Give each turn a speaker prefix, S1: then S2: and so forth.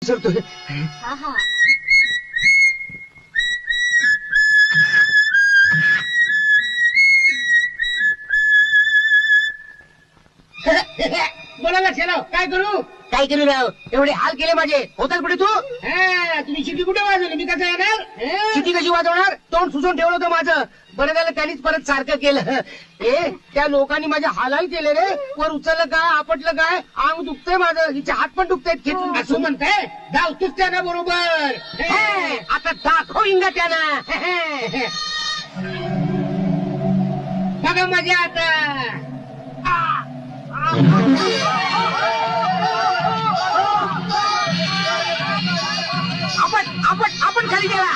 S1: विसरतोय.
S2: हा हा
S3: बोला लक्षात काय करू?
S1: काय करू राव, एवढे हाल केले माझे. होतात कुठे तू?
S3: तुम्ही शिटी कुठे वाजवली? मी कसं येणार?
S1: किती कशी वाजवणार? तोंड सुचून ठेवलं होतं माझं. बरं झालं त्यांनीच परत सारखं केलं. त्या लोकांनी माझे हालहाल केले रे. वर उचललं काय, आपटलं काय, अंग दुखतंय माझं, हिचे हात पण दुखतायत खेचून.
S3: असं म्हणताय? धावतोच त्यांना बरोबर.
S1: आता दाखव इंगा त्यांना.
S3: बघा मजा आता.
S1: आपण खाली गेला.